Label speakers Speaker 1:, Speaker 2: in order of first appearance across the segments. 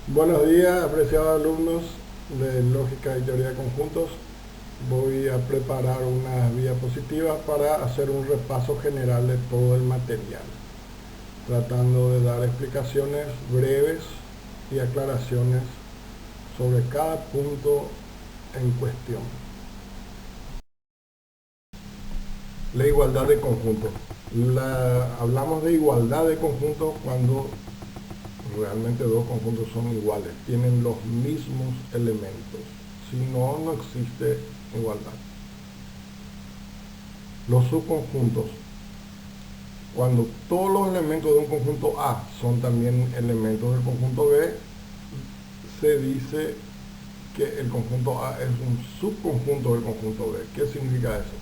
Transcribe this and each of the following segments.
Speaker 1: Buenos días, apreciados alumnos de Lógica y Teoría de Conjuntos. Voy a preparar unas diapositivas para hacer un repaso general de todo el material, tratando de dar explicaciones breves y aclaraciones sobre cada punto en cuestión. La igualdad de conjuntos. Hablamos de igualdad de conjuntos cuando realmente dos conjuntos son iguales, tienen los mismos elementos. Si no, no existe igualdad. Los subconjuntos, cuando todos los elementos de un conjunto A son también elementos del conjunto B, se dice que el conjunto A es un subconjunto del conjunto B. ¿Qué significa eso?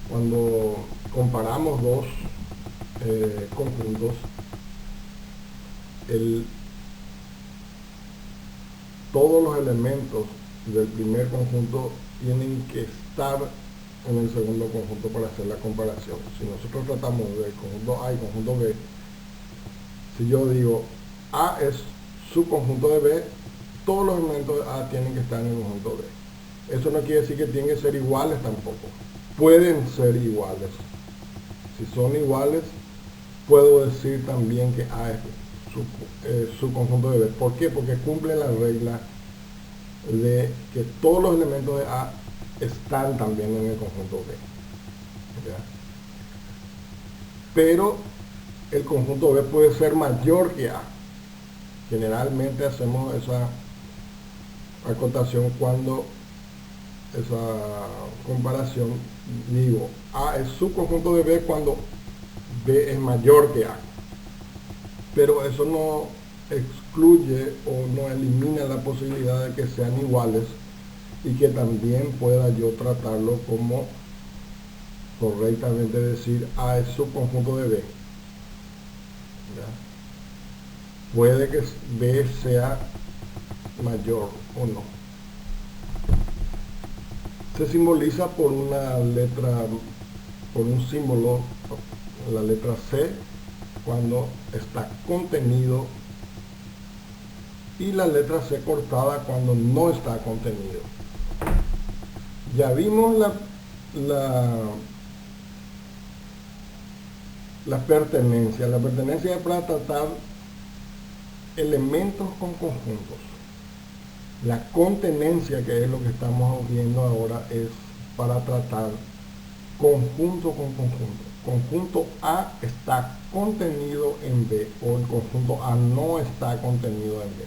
Speaker 1: Cuando comparamos dos conjuntos, el todos los elementos del primer conjunto tienen que estar en el segundo conjunto para hacer la comparación. Si nosotros tratamos del conjunto A y conjunto B, si yo digo A es subconjunto de B, todos los elementos de A tienen que estar en el conjunto B. Eso no quiere decir que tienen que ser iguales tampoco. Pueden ser iguales. Si son iguales, puedo decir también que A es subconjunto de B. ¿Por qué? Porque cumple la regla de que todos los elementos de A están también en el conjunto B. ¿Ya? Pero el conjunto B puede ser mayor que A. Generalmente hacemos esa acotación cuando esa comparación digo A es subconjunto de B cuando B es mayor que A. Pero eso no excluye o no elimina la posibilidad de que sean iguales y que también pueda yo tratarlo como correctamente decir A es subconjunto de B. ¿Ya? Puede que B sea mayor o no. Se simboliza por una letra, por un símbolo, la letra C, cuando está contenido, y la letra C cortada cuando no está contenido. Ya vimos la pertenencia. La pertenencia es para tratar elementos con conjuntos. La contenencia, que es lo que estamos viendo ahora, es para tratar conjunto con conjunto. Conjunto A está contenido en B o el conjunto A no está contenido en B.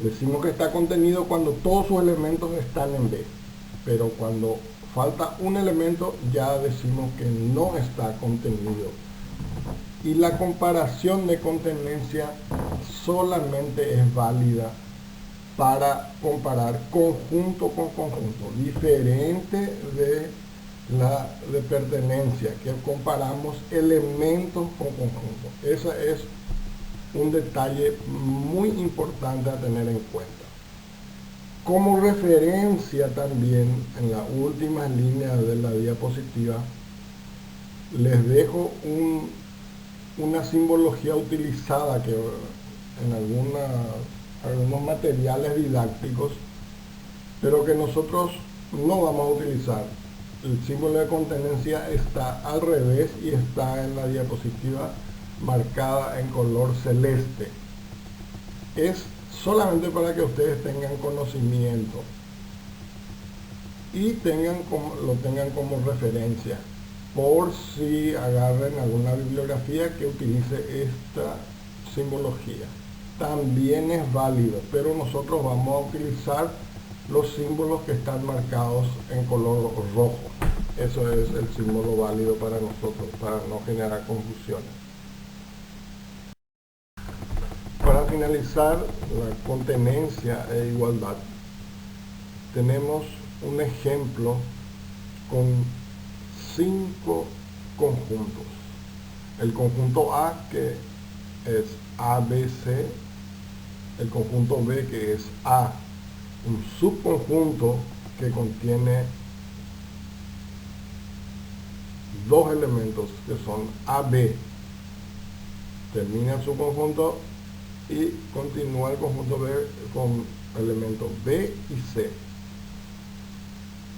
Speaker 1: Decimos que está contenido cuando todos sus elementos están en B, pero cuando falta un elemento ya decimos que no está contenido. Y la comparación de contenencia solamente es válida para comparar conjunto con conjunto, diferente de la de pertenencia, que comparamos elementos con conjuntos. Ese es un detalle muy importante a tener en cuenta. Como referencia también, en las últimas líneas de la diapositiva, les dejo una simbología utilizada que en algunos materiales didácticos, pero que nosotros no vamos a utilizar. El símbolo de contenencia está al revés y está en la diapositiva marcada en color celeste. Es solamente para que ustedes tengan conocimiento y lo tengan como referencia, por si agarren alguna bibliografía que utilice esta simbología. También es válido, pero nosotros vamos a utilizar los símbolos que están marcados en color rojo. Eso es el símbolo válido para nosotros, para no generar confusiones. Para finalizar la contenencia e igualdad, tenemos un ejemplo con 5 conjuntos. El conjunto A, que es ABC, el conjunto B, que es A, un subconjunto que contiene dos elementos que son AB, termina su conjunto y continúa el conjunto B con elementos B y C.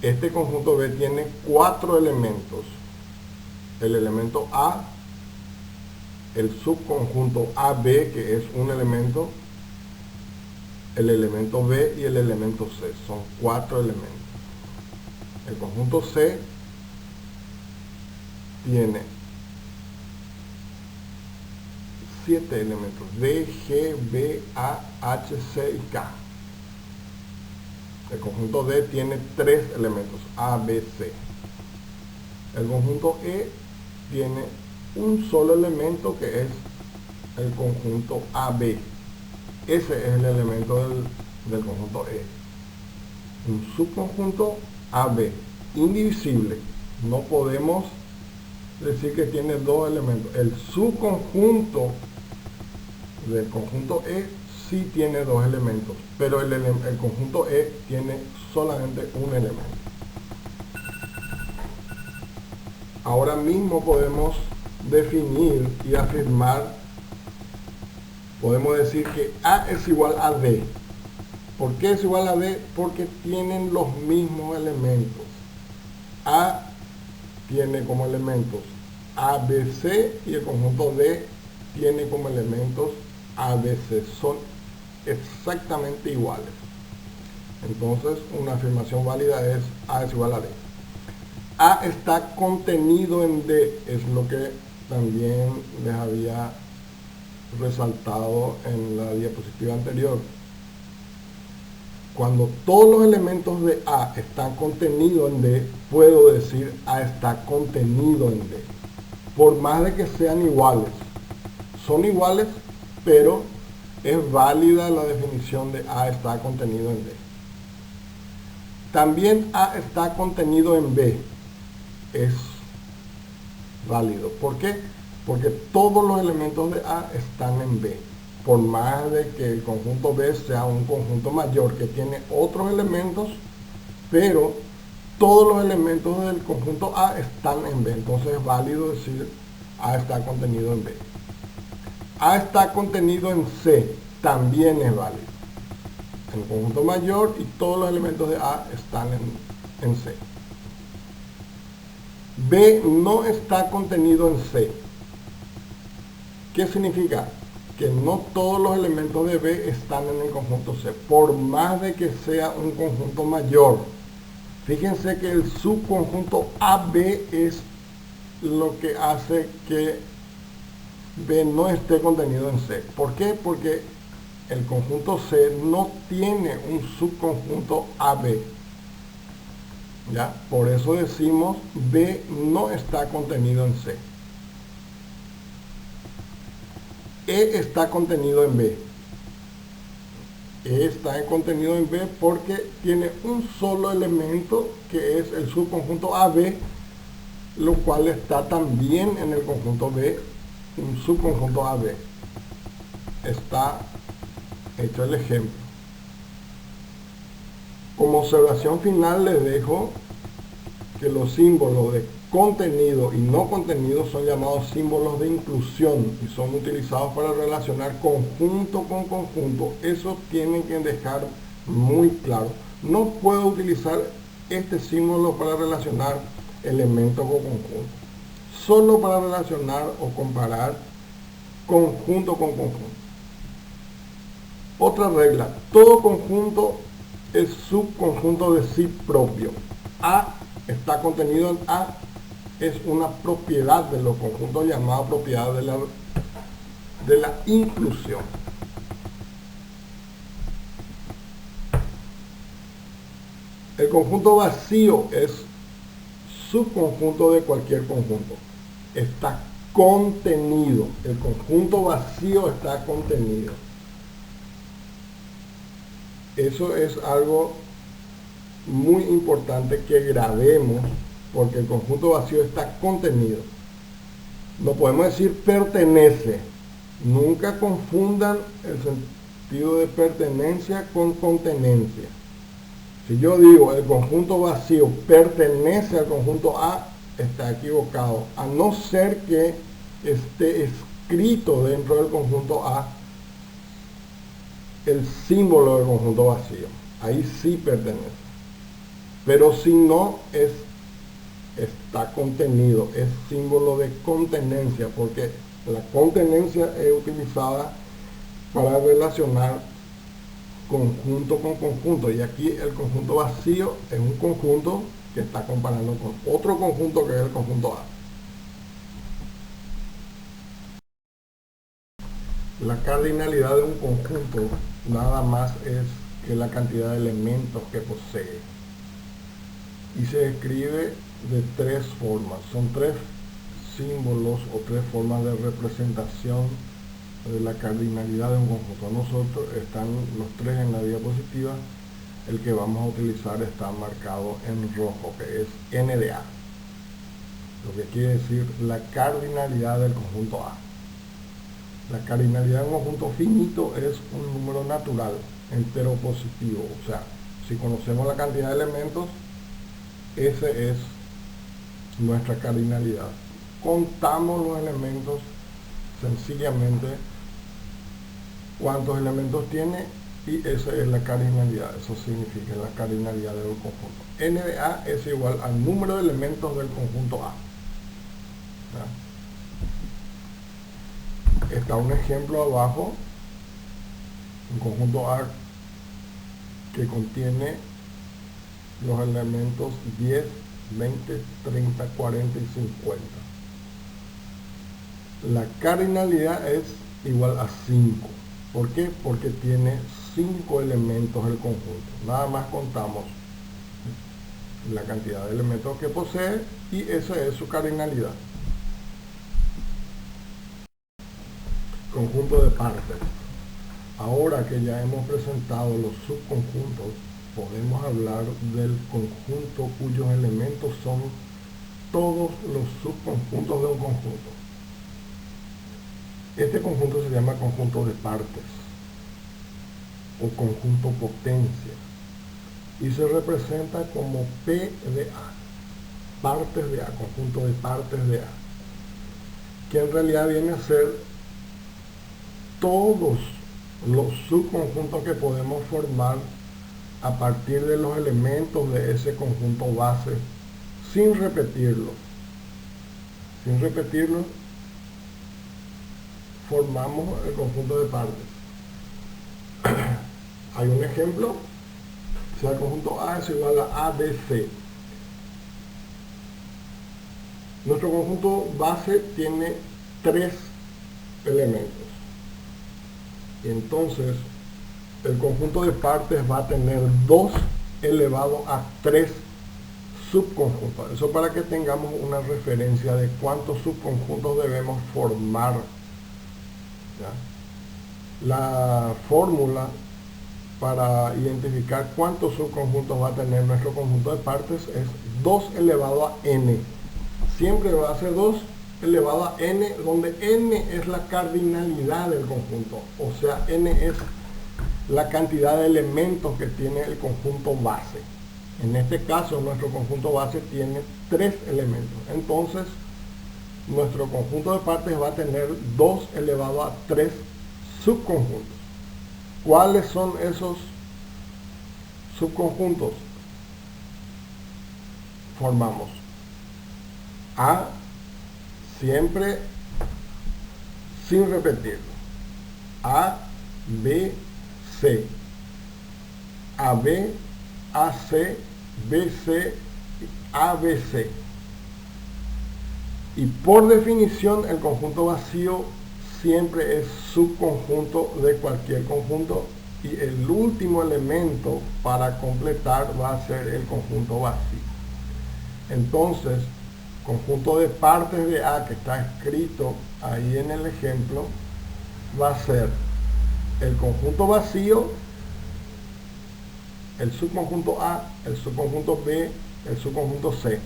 Speaker 1: Este conjunto B tiene 4 elementos: el elemento A, el subconjunto AB, que es un elemento, el elemento B y el elemento C. Son 4 elementos. El conjunto C tiene 7 elementos: D, G, B, A, H, C y K. El conjunto D tiene 3 elementos: A, B, C. El conjunto E tiene un solo elemento, que es el conjunto AB. Ese es el elemento del conjunto E. Un subconjunto AB, indivisible. No podemos decir que tiene 2 elementos. El subconjunto del conjunto E sí tiene 2 elementos, pero el conjunto E tiene solamente un elemento. Ahora mismo podemos definir y afirmar, podemos decir que A es igual a D. ¿Por qué es igual a D? Porque tienen los mismos elementos. A tiene como elementos A, B, C, y el conjunto D tiene como elementos A, B, C. Son exactamente iguales. Entonces, una afirmación válida es A es igual a D. A está contenido en D, es lo que también les había resaltado en la diapositiva anterior. Cuando todos los elementos de A están contenidos en D, puedo decir A está contenido en D. Por más de que sean iguales. Son iguales, pero es válida la definición de A está contenido en D. También A está contenido en B. Es válido. ¿Por qué? Porque todos los elementos de A están en B. Por más de que el conjunto B sea un conjunto mayor que tiene otros elementos, pero todos los elementos del conjunto A están en B. Entonces es válido decir A está contenido en B. A está contenido en C. También es válido. El conjunto mayor y todos los elementos de A están en C. B no está contenido en C. ¿Qué significa? Que no todos los elementos de B están en el conjunto C, por más de que sea un conjunto mayor. Fíjense que el subconjunto AB es lo que hace que B no esté contenido en C. ¿Por qué? Porque el conjunto C no tiene un subconjunto AB. ¿Ya? Por eso decimos B no está contenido en C. E está contenido en B. E está contenido en B porque tiene un solo elemento, que es el subconjunto AB, lo cual está también en el conjunto B, un subconjunto AB. Está hecho el ejemplo. Como observación final les dejo que los símbolos de contenido y no contenido son llamados símbolos de inclusión y son utilizados para relacionar conjunto con conjunto. Eso tienen que dejar muy claro. No puedo utilizar este símbolo para relacionar elemento con conjunto, solo para relacionar o comparar conjunto con conjunto. Otra regla: todo conjunto es subconjunto de sí propio. A está contenido en A es una propiedad de los conjuntos llamada propiedad de la inclusión. El conjunto vacío es subconjunto de cualquier conjunto. Está contenido. El conjunto vacío está contenido. Eso es algo muy importante que grabemos, porque el conjunto vacío está contenido. No podemos decir pertenece. Nunca confundan el sentido de pertenencia con contenencia. Si yo digo el conjunto vacío pertenece al conjunto A, está equivocado, a no ser que esté escrito dentro del conjunto A el símbolo del conjunto vacío. Ahí sí pertenece. Pero si no, está contenido, es símbolo de contenencia, porque la contenencia es utilizada para relacionar conjunto con conjunto, y aquí el conjunto vacío es un conjunto que está comparando con otro conjunto que es el conjunto A. La cardinalidad de un conjunto nada más es que la cantidad de elementos que posee, y se escribe de tres formas. Son tres símbolos o tres formas de representación de la cardinalidad de un conjunto. Nosotros están los tres en la diapositiva. El que vamos a utilizar está marcado en rojo, que es n de A, lo que quiere decir la cardinalidad del conjunto A. La cardinalidad de un conjunto finito es un número natural, entero positivo. O sea, si conocemos la cantidad de elementos, ese es nuestra cardinalidad. Contamos los elementos, sencillamente cuántos elementos tiene, y esa es la cardinalidad. Eso significa la cardinalidad del conjunto. N de A es igual al número de elementos del conjunto A. Está un ejemplo abajo, un conjunto A que contiene los elementos 10, 20, 30, 40 y 50. La cardinalidad es igual a 5. ¿Por qué? Porque tiene 5 elementos el conjunto. Nada más contamos la cantidad de elementos que posee y esa es su cardinalidad. Conjunto de partes. Ahora que ya hemos presentado los subconjuntos, podemos hablar del conjunto cuyos elementos son todos los subconjuntos de un conjunto. Este conjunto se llama conjunto de partes o conjunto potencia y se representa como P de A, partes de A, conjunto de partes de A, que en realidad viene a ser todos los subconjuntos que podemos formar a partir de los elementos de ese conjunto base sin repetirlo. Sin repetirlo, formamos el conjunto de partes. Hay un ejemplo, o sea, el conjunto A es igual a ABC. Nuestro conjunto base tiene 3 elementos. Y entonces el conjunto de partes va a tener 2 elevado a 3 subconjuntos. Eso para que tengamos una referencia de cuántos subconjuntos debemos formar. ¿Ya? La fórmula para identificar cuántos subconjuntos va a tener nuestro conjunto de partes es 2 elevado a n. Siempre va a ser 2 elevado a n, donde n es la cardinalidad del conjunto. O sea, n es la cantidad de elementos que tiene el conjunto base. En este caso, nuestro conjunto base tiene 3 elementos. Entonces, nuestro conjunto de partes va a tener 2 elevado a 3 subconjuntos. ¿Cuáles son esos subconjuntos? Formamos A, siempre sin repetirlo. A, B, C. AB, AC, BC, ABC. Y por definición, el conjunto vacío siempre es subconjunto de cualquier conjunto, y el último elemento para completar va a ser el conjunto vacío. Entonces, conjunto de partes de A, que está escrito ahí en el ejemplo, va a ser el conjunto vacío, el subconjunto A, el subconjunto B, el subconjunto C,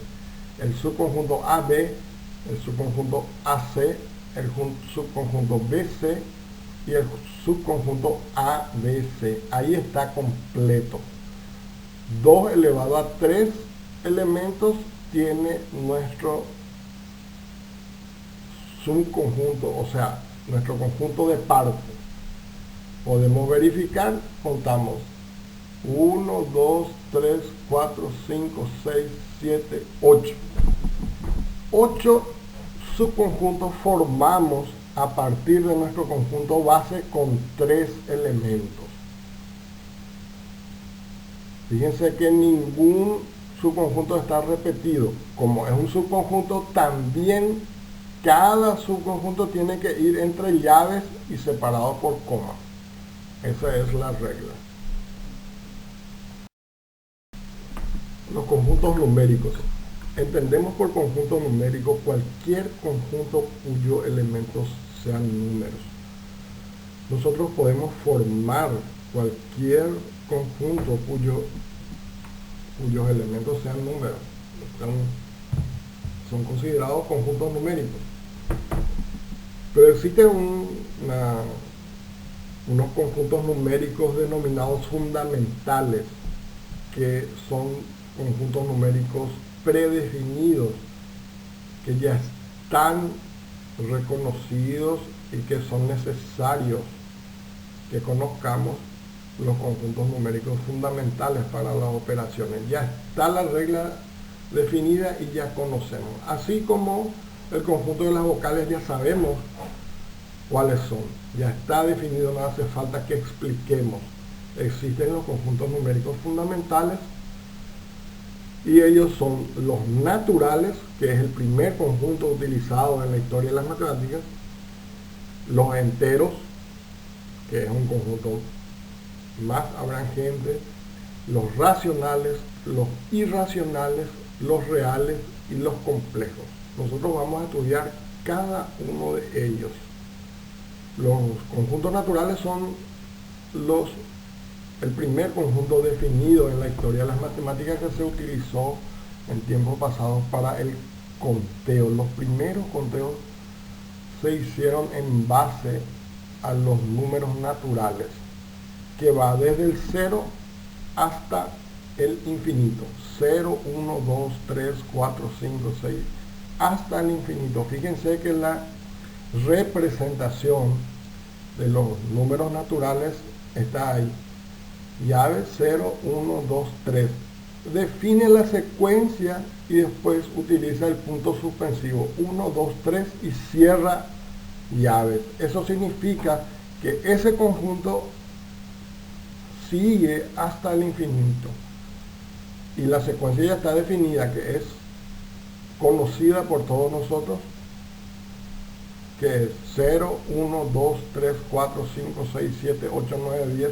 Speaker 1: el subconjunto AB, el subconjunto AC, el subconjunto BC y el subconjunto ABC. Ahí está completo. 2 elevado a 3 elementos tiene nuestro subconjunto, o sea, nuestro conjunto de partes. Podemos verificar, contamos 1, 2, 3, 4, 5, 6, 7, 8. 8 subconjuntos formamos a partir de nuestro conjunto base con 3 elementos. Fíjense que ningún subconjunto está repetido. Como es un subconjunto, también cada subconjunto tiene que ir entre llaves y separado por comas. Esa es la regla. Los conjuntos numéricos. Entendemos por conjunto numérico cualquier conjunto cuyos elementos sean números. Nosotros podemos formar cualquier conjunto cuyos elementos sean números. Son considerados conjuntos numéricos. Pero existen unos conjuntos numéricos denominados fundamentales, que son conjuntos numéricos predefinidos, que ya están reconocidos y que son necesarios que conozcamos los conjuntos numéricos fundamentales para las operaciones. Ya está la regla definida y ya conocemos. Así como el conjunto de las vocales ya sabemos cuáles son. Ya está definido, no hace falta que expliquemos. Existen los conjuntos numéricos fundamentales y ellos son los naturales, que es el primer conjunto utilizado en la historia de las matemáticas, los enteros, que es un conjunto más abrangente, los racionales, los irracionales, los reales y los complejos. Nosotros vamos a estudiar cada uno de ellos. Los conjuntos naturales son el primer conjunto definido en la historia de las matemáticas que se utilizó en tiempos pasados para el conteo. Los primeros conteos se hicieron en base a los números naturales, que va desde el 0 hasta el infinito. 0, 1, 2, 3, 4, 5, 6, hasta el infinito. Fíjense que la representación de los números naturales está ahí. Llave 0, 1, 2, 3. Define la secuencia y después utiliza el punto suspensivo 1, 2, 3 y cierra llaves. Eso significa que ese conjunto sigue hasta el infinito. Y la secuencia ya está definida, que es conocida por todos nosotros, que es 0, 1, 2, 3, 4, 5, 6, 7, 8, 9, 10.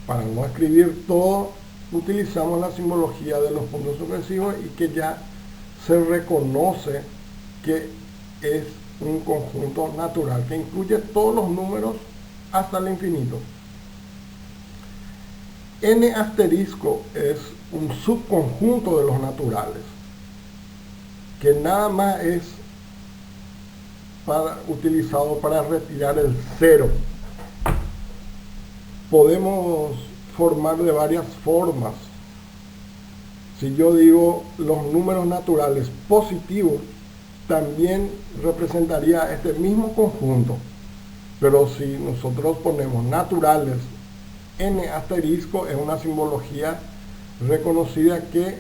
Speaker 1: Para no escribir todo, utilizamos la simbología de los puntos sucesivos y que ya se reconoce que es un conjunto natural, que incluye todos los números hasta el infinito. N asterisco es un subconjunto de los naturales, que nada más es utilizado para retirar el 0. Podemos formar de varias formas. Si yo digo los números naturales positivos, también representaría este mismo conjunto. Pero si nosotros ponemos naturales, N asterisco es una simbología reconocida que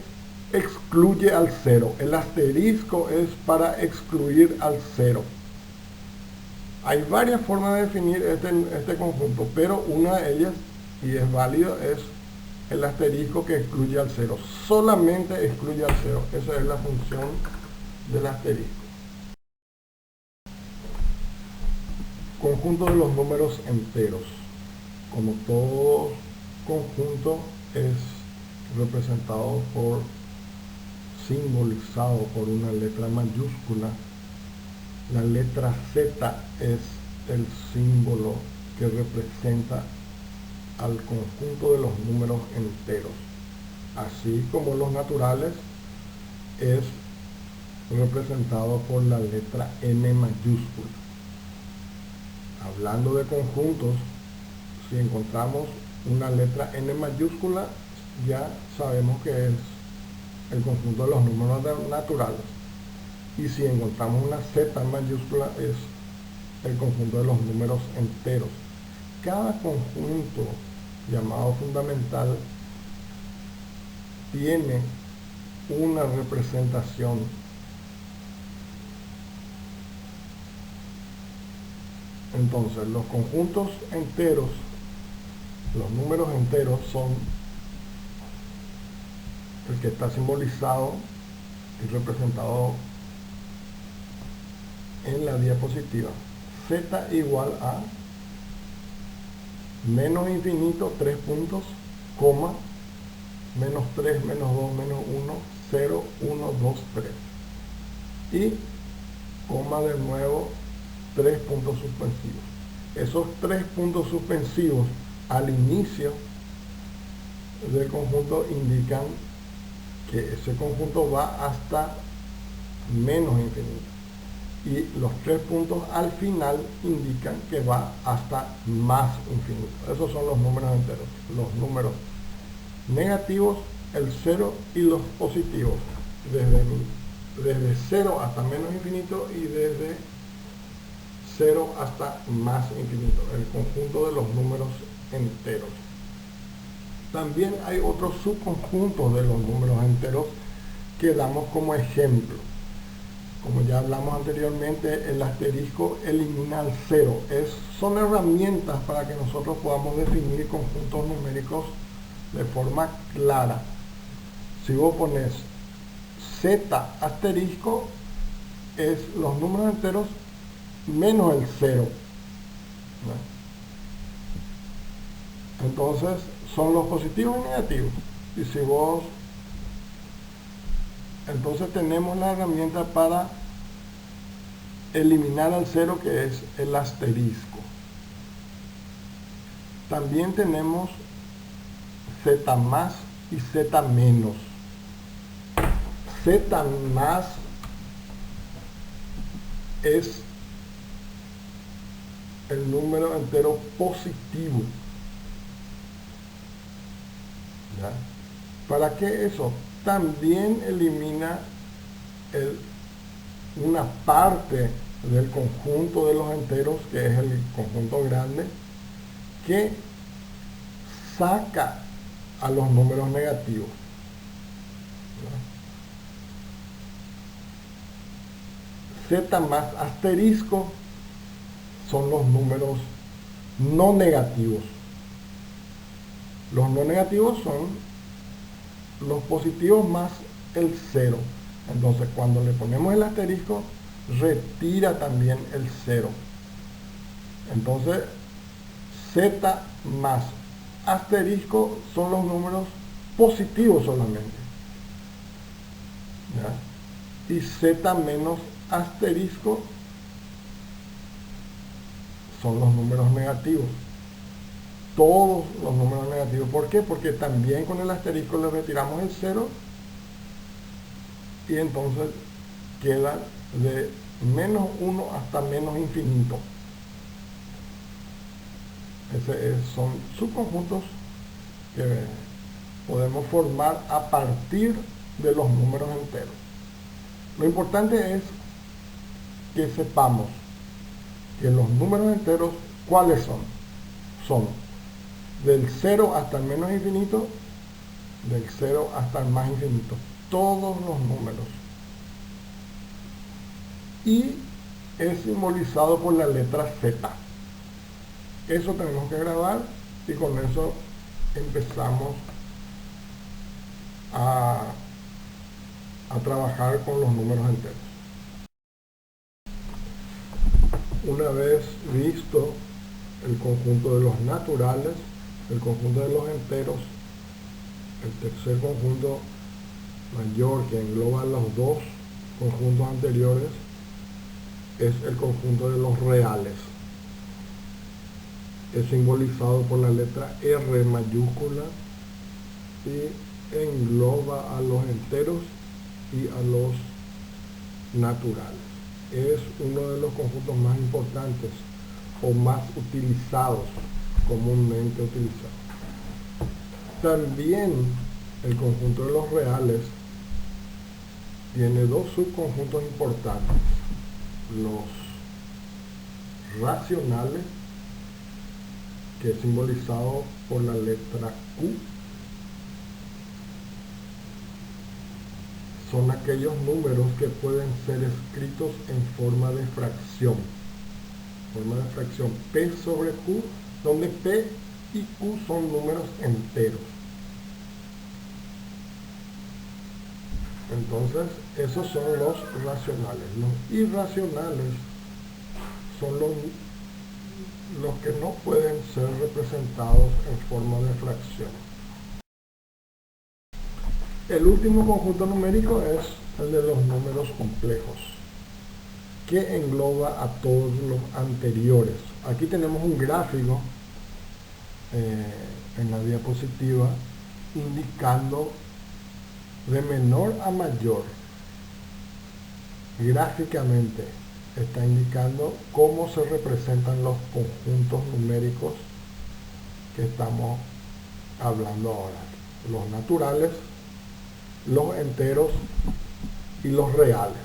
Speaker 1: excluye al 0. El asterisco es para excluir al 0. Hay varias formas de definir este conjunto, pero una de ellas, y es válido, es el asterisco, que excluye al 0. Solamente excluye al 0. Esa es la función del asterisco. Conjunto de los números enteros. Como todo conjunto es representado simbolizado por una letra mayúscula. La letra Z es el símbolo que representa al conjunto de los números enteros. Así como los naturales es representado por la letra N mayúscula. Hablando de conjuntos, si encontramos una letra N mayúscula, ya sabemos que es el conjunto de los números naturales. Y si encontramos una Z mayúscula, es el conjunto de los números enteros. cada conjunto llamado fundamental tiene una representación. Entonces, los conjuntos enteros, los números enteros son el que está simbolizado y representado en la diapositiva. Z igual a menos infinito, 3 puntos, coma, menos 3, menos 2, menos 1, 0, 1, 2, 3. Y coma de nuevo, 3 puntos suspensivos. Esos 3 puntos suspensivos al inicio del conjunto indican que ese conjunto va hasta menos infinito. Y los 3 puntos al final indican que va hasta más infinito. Esos son los números enteros. Los números negativos, el 0, y los positivos, desde 0 hasta menos infinito y desde 0 hasta más infinito, el conjunto de los números enteros. También hay otros subconjuntos de los números enteros que damos como ejemplo. Como ya hablamos anteriormente, el asterisco elimina el 0. Son herramientas para que nosotros podamos definir conjuntos numéricos de forma clara. Si vos pones Z asterisco, es los números enteros menos el 0. Entonces son los positivos y negativos. Y si vos, entonces tenemos la herramienta para eliminar al 0, que es el asterisco. También tenemos Z más y Z menos. Z más es el número entero positivo. ¿Ya? ¿Para qué eso? También elimina una parte del conjunto de los enteros, que es el conjunto grande, que saca a los números negativos. ¿Ya? Z más asterisco son los números no negativos. Los no negativos son los positivos más el 0. Entonces, cuando le ponemos el asterisco, retira también el 0. Entonces, Z más asterisco son los números positivos solamente. ¿Ya? Y Z menos asterisco son los números negativos. Todos los números negativos. ¿Por qué? Porque también con el asterisco le retiramos el 0 y entonces queda de menos 1 hasta menos infinito. Son subconjuntos que podemos formar a partir de los números enteros. Lo importante es que sepamos que los números enteros, ¿cuáles son? Son del 0 hasta el menos infinito, del 0 hasta el más infinito. Todos los números. Y es simbolizado por la letra Z. Eso tenemos que grabar y con eso empezamos a trabajar con los números enteros. Una vez visto el conjunto de los naturales, el conjunto de los enteros, el tercer conjunto mayor que engloba los dos conjuntos anteriores es el conjunto de los reales. Es simbolizado por la letra R mayúscula y engloba a los enteros y a los naturales. Es uno de los conjuntos más importantes o más utilizados, comúnmente utilizados. También el conjunto de los reales tiene dos subconjuntos importantes: los racionales que es simbolizado por la letra Q, son aquellos números que pueden ser escritos en forma de fracción. P sobre Q, donde P y Q son números enteros. Entonces, esos son los racionales. Los irracionales son los que no pueden ser representados en forma de fracción. El último conjunto numérico es el de los números complejos, que engloba a todos los anteriores. Aquí tenemos un gráfico en la diapositiva indicando de menor a mayor. Gráficamente está indicando cómo se representan los conjuntos numéricos que estamos hablando ahora. Los naturales, los enteros y los reales.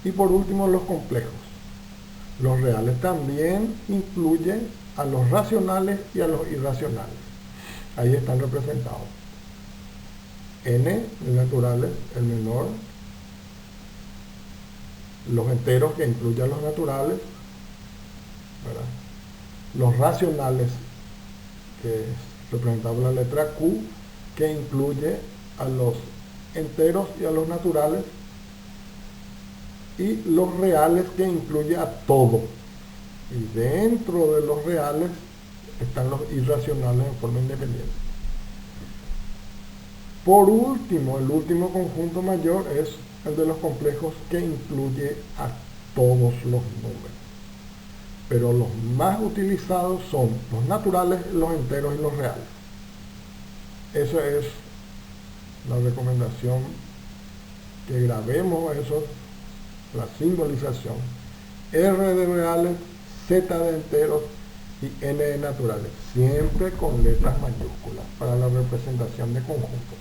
Speaker 1: Y por último, los complejos. Los reales también incluyen a los racionales y a los irracionales. Ahí están representados. N, de naturales, el menor. Los enteros, que incluyen a los naturales, ¿verdad? Los racionales, que es representado por la letra Q, que incluye a los enteros y a los naturales. Y los reales, que incluye a todo. Y dentro de los reales están los irracionales en forma independiente. Por último, el último conjunto mayor es el de los complejos, que incluye a todos los números. Pero los más utilizados son los naturales, los enteros y los reales. Esa es la recomendación, que grabemos eso, la simbolización. R de reales, Z de enteros y N de naturales, siempre con letras mayúsculas para la representación de conjuntos.